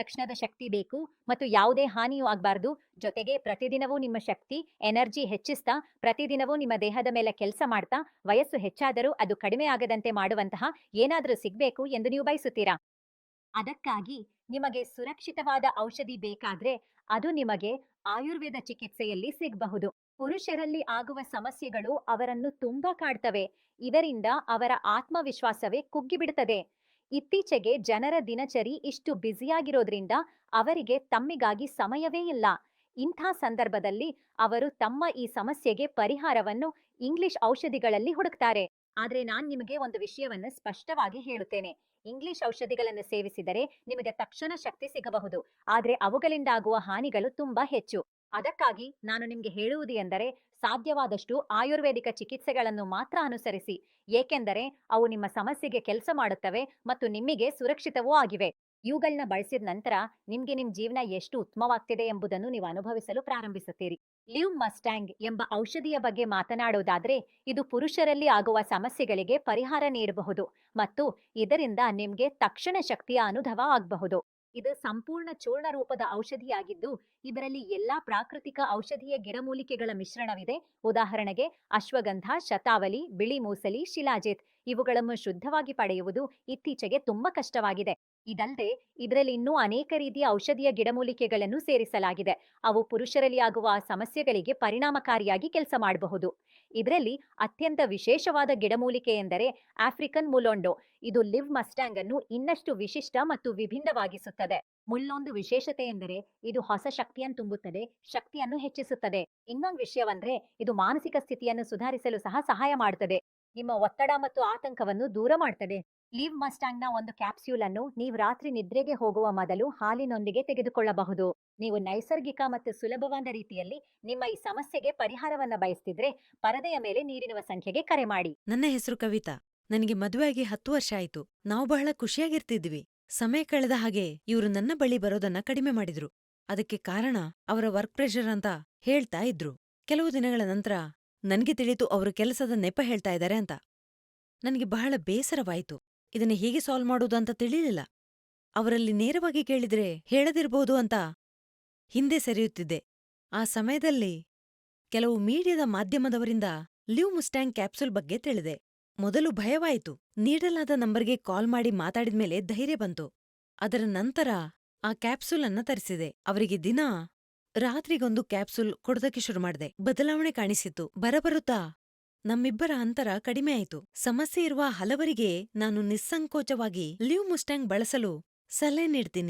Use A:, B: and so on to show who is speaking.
A: ತಕ್ಷಣದ ಶಕ್ತಿ ಬೇಕು ಮತ್ತು ಯಾವುದೇ ಹಾನಿಯೂ ಆಗ್ಬಾರ್ದು. ಜೊತೆಗೆ ಪ್ರತಿದಿನವೂ ನಿಮ್ಮ ಶಕ್ತಿ, ಎನರ್ಜಿ ಹೆಚ್ಚಿಸ್ತಾ, ಪ್ರತಿದಿನವೂ ನಿಮ್ಮ ದೇಹದ ಮೇಲೆ ಕೆಲಸ ಮಾಡ್ತಾ, ವಯಸ್ಸು ಹೆಚ್ಚಾದರೂ ಅದು ಕಡಿಮೆ ಆಗದಂತೆ ಮಾಡುವಂತಹ ಏನಾದರೂ ಸಿಗ್ಬೇಕು ಎಂದು ನೀವು ಬಯಸುತ್ತೀರಾ? ಅದಕ್ಕಾಗಿ ನಿಮಗೆ ಸುರಕ್ಷಿತವಾದ ಔಷಧಿ ಬೇಕಾದ್ರೆ ಅದು ನಿಮಗೆ ಆಯುರ್ವೇದ ಚಿಕಿತ್ಸೆಯಲ್ಲಿ ಸಿಗಬಹುದು. ಪುರುಷರಲ್ಲಿ ಆಗುವ ಸಮಸ್ಯೆಗಳು ಅವರನ್ನು ತುಂಬಾ ಕಾಡ್ತವೆ. ಇದರಿಂದ ಅವರ ಆತ್ಮವಿಶ್ವಾಸವೇ ಕುಗ್ಗಿಬಿಡುತ್ತದೆ. ಇತ್ತೀಚೆಗೆ ಜನರ ದಿನಚರಿ ಇಷ್ಟು ಬ್ಯುಸಿಯಾಗಿರೋದ್ರಿಂದ ಅವರಿಗೆ ತಮ್ಮಿಗಾಗಿ ಸಮಯವೇ ಇಲ್ಲ. ಇಂಥ ಸಂದರ್ಭದಲ್ಲಿ ಅವರು ತಮ್ಮ ಈ ಸಮಸ್ಯೆಗೆ ಪರಿಹಾರವನ್ನು ಇಂಗ್ಲಿಷ್ ಔಷಧಿಗಳಲ್ಲಿ ಹುಡುಕ್ತಾರೆ. ಆದ್ರೆ ನಾನ್ ನಿಮಗೆ ಒಂದು ವಿಷಯವನ್ನ ಸ್ಪಷ್ಟವಾಗಿ ಹೇಳುತ್ತೇನೆ. ಇಂಗ್ಲಿಷ್ ಔಷಧಿಗಳನ್ನು ಸೇವಿಸಿದರೆ ನಿಮಗೆ ತಕ್ಷಣ ಶಕ್ತಿ ಸಿಗಬಹುದು, ಆದ್ರೆ ಅವುಗಳಿಂದಾಗುವ ಹಾನಿಗಳು ತುಂಬಾ ಹೆಚ್ಚು. ಅದಕ್ಕಾಗಿ ನಾನು ನಿಮ್ಗೆ ಹೇಳುವುದು ಎಂದರೆ ಸಾಧ್ಯವಾದಷ್ಟು ಆಯುರ್ವೇದಿಕ ಚಿಕಿತ್ಸೆಗಳನ್ನು ಮಾತ್ರ ಅನುಸರಿಸಿ. ಏಕೆಂದರೆ ಅವು ನಿಮ್ಮ ಸಮಸ್ಯೆಗೆ ಕೆಲಸ ಮಾಡುತ್ತವೆ ಮತ್ತು ನಿಮಗೆ ಸುರಕ್ಷಿತವೂ ಆಗಿವೆ. ಇವುಗಳನ್ನ ಬಳಸಿದ ನಂತರ ನಿಮ್ಗೆ ನಿಮ್ ಜೀವನ ಎಷ್ಟು ಉತ್ತಮವಾಗ್ತಿದೆ ಎಂಬುದನ್ನು ನೀವು ಅನುಭವಿಸಲು ಪ್ರಾರಂಭಿಸುತ್ತೀರಿ. ಲಿವ್ ಮಸ್ಟ್ಯಾಂಗ್ ಎಂಬ ಔಷಧಿಯ ಬಗ್ಗೆ ಮಾತನಾಡೋದಾದ್ರೆ, ಇದು ಪುರುಷರಲ್ಲಿ ಆಗುವ ಸಮಸ್ಯೆಗಳಿಗೆ ಪರಿಹಾರ ನೀಡಬಹುದು ಮತ್ತು ಇದರಿಂದ ನಿಮ್ಗೆ ತಕ್ಷಣ ಶಕ್ತಿಯ ಅನುಭವ ಆಗಬಹುದು. ಇದು ಸಂಪೂರ್ಣ ಚೂರ್ಣ ರೂಪದ ಔಷಧಿಯಾಗಿದ್ದು, ಇದರಲ್ಲಿ ಎಲ್ಲಾ ಪ್ರಾಕೃತಿಕ ಔಷಧೀಯ ಗಿಡಮೂಲಿಕೆಗಳ ಮಿಶ್ರಣವಿದೆ. ಉದಾಹರಣೆಗೆ ಅಶ್ವಗಂಧ, ಶತಾವಲಿ, ಬಿಳಿ ಮೂಸಲಿ, ಶಿಲಾಜಿತ್. ಇವುಗಳನ್ನು ಶುದ್ಧವಾಗಿ ಪಡೆಯುವುದು ಇತ್ತೀಚೆಗೆ ತುಂಬಾ ಕಷ್ಟವಾಗಿದೆ. ಇದಲ್ಲದೆ ಇದರಲ್ಲಿ ಇನ್ನೂ ಅನೇಕ ರೀತಿಯ ಔಷಧೀಯ ಗಿಡಮೂಲಿಕೆಗಳನ್ನು ಸೇರಿಸಲಾಗಿದೆ. ಅವು ಪುರುಷರಲ್ಲಿ ಆಗುವ ಸಮಸ್ಯೆಗಳಿಗೆ ಪರಿಣಾಮಕಾರಿಯಾಗಿ ಕೆಲಸ ಮಾಡಬಹುದು. ಇದರಲ್ಲಿ ಅತ್ಯಂತ ವಿಶೇಷವಾದ ಗಿಡಮೂಲಿಕೆ ಎಂದರೆ ಆಫ್ರಿಕನ್ ಮುಲೊಂಡೋ. ಇದು ಲಿವ್ ಮಸ್ಟ್ಯಾಂಗ್ ಅನ್ನು ಇನ್ನಷ್ಟು ವಿಶಿಷ್ಟ ಮತ್ತು ವಿಭಿನ್ನವಾಗಿಸುತ್ತದೆ. ಮುಳ್ಳೊಂದು ವಿಶೇಷತೆ ಎಂದರೆ ಇದು ಹೊಸ ಶಕ್ತಿಯನ್ನು ತುಂಬುತ್ತದೆ, ಶಕ್ತಿಯನ್ನು ಹೆಚ್ಚಿಸುತ್ತದೆ. ಇನ್ನೊಂದು ವಿಷಯವಂದ್ರೆ ಇದು ಮಾನಸಿಕ ಸ್ಥಿತಿಯನ್ನು ಸುಧಾರಿಸಲು ಸಹ ಸಹಾಯ ಮಾಡುತ್ತದೆ. ನಿಮ್ಮ ಒತ್ತಡ ಮತ್ತು ಆತಂಕವನ್ನು ದೂರ ಮಾಡ್ತದೆ. ಲಿವ್ ಮಸ್ಟ್ಯಾಂಗ್ನ ಒಂದು ಕ್ಯಾಪ್ಸ್ಯೂಲ್ ಅನ್ನು ನೀವು ರಾತ್ರಿ ನಿದ್ರೆಗೆ ಹೋಗುವ ಮೊದಲು ಹಾಲಿನೊಂದಿಗೆ ತೆಗೆದುಕೊಳ್ಳಬಹುದು. ನೀವು ನೈಸರ್ಗಿಕ ಮತ್ತು ಸುಲಭವಾದ ರೀತಿಯಲ್ಲಿ ನಿಮ್ಮ ಈ ಸಮಸ್ಯೆಗೆ ಪರಿಹಾರವನ್ನ ಬಯಸ್ತಿದ್ರೆ ಪರದೆಯ ಮೇಲೆ ನೀಡಿರುವ ಸಂಖ್ಯೆಗೆ ಕರೆ ಮಾಡಿ.
B: ನನ್ನ ಹೆಸರು ಕವಿತಾ. ನನಗೆ ಮದುವೆಯಾಗಿ 10 ವರ್ಷ ಆಯ್ತು. ನಾವು ಬಹಳ ಖುಷಿಯಾಗಿರ್ತಿದ್ವಿ. ಸಮಯ ಕಳೆದ ಹಾಗೆ ಇವ್ರು ನನ್ನ ಬಳಿ ಬರೋದನ್ನ ಕಡಿಮೆ ಮಾಡಿದ್ರು. ಅದಕ್ಕೆ ಕಾರಣ ಅವರ ವರ್ಕ್ ಪ್ರೆಷರ್ ಅಂತ ಹೇಳ್ತಾ ಇದ್ರು. ಕೆಲವು ದಿನಗಳ ನಂತರ ನನ್ಗೆ ತಿಳಿತು ಅವರು ಕೆಲಸದ ನೆಪ ಹೇಳ್ತಾ ಇದ್ದಾರೆ ಅಂತ. ನನಗೆ ಬಹಳ ಬೇಸರವಾಯ್ತು. ಇದನ್ನ ಹೇಗೆ ಸಾಲ್ವ್ ಮಾಡೋದು ಅಂತ ತಿಳಿಲಿಲ್ಲ. ಅವರಲ್ಲಿ ನೇರವಾಗಿ ಕೇಳಿದ್ರೆ ಹೇಳದಿರ್ಬೋದು ಅಂತ ಹಿಂದೆ ಸರಿಯುತ್ತಿದ್ದೆ. ಆ ಸಮಯದಲ್ಲಿ ಕೆಲವು ಮೀಡಿಯಾದ ಮಾಧ್ಯಮದವರಿಂದ ಲಿವ್ ಮುಸ್ಟ್ಯಾಂಗ್ ಕ್ಯಾಪ್ಸೂಲ್ ಬಗ್ಗೆ ತಿಳಿದೆ. ಮೊದಲು ಭಯವಾಯಿತು. ನೀಡಲಾದ ನಂಬರ್ಗೆ ಕಾಲ್ ಮಾಡಿ ಮಾತಾಡಿದ್ಮೇಲೆ ಧೈರ್ಯ ಬಂತು. ಅದರ ನಂತರ ಆ ಕ್ಯಾಪ್ಸೂಲ್ ಅನ್ನ ತರಿಸಿದೆ. ಅವರಿಗೆ ದಿನಾ ರಾತ್ರಿಗೊಂದು ಕ್ಯಾಪ್ಸೂಲ್ ಕೊಡೋದಕ್ಕೆ ಶುರು ಮಾಡ್ದೆ. ಬದಲಾವಣೆ ಕಾಣಿಸಿತು. ಬರಬರುತ್ತಾ ನಮ್ಮಿಬ್ಬರ ಅಂತರ ಕಡಿಮೆ ಆಯಿತು. ಸಮಸ್ಯೆ ಇರುವ ಹಲವರಿಗೆ ನಾನು ನಿಸ್ಸಂಕೋಚವಾಗಿ ಲಿವ್ ಮುಸ್ಟ್ಯಾಂಗ್ ಬಳಸಲು ಸಲಹೆ ನೀಡ್ತೀನಿ.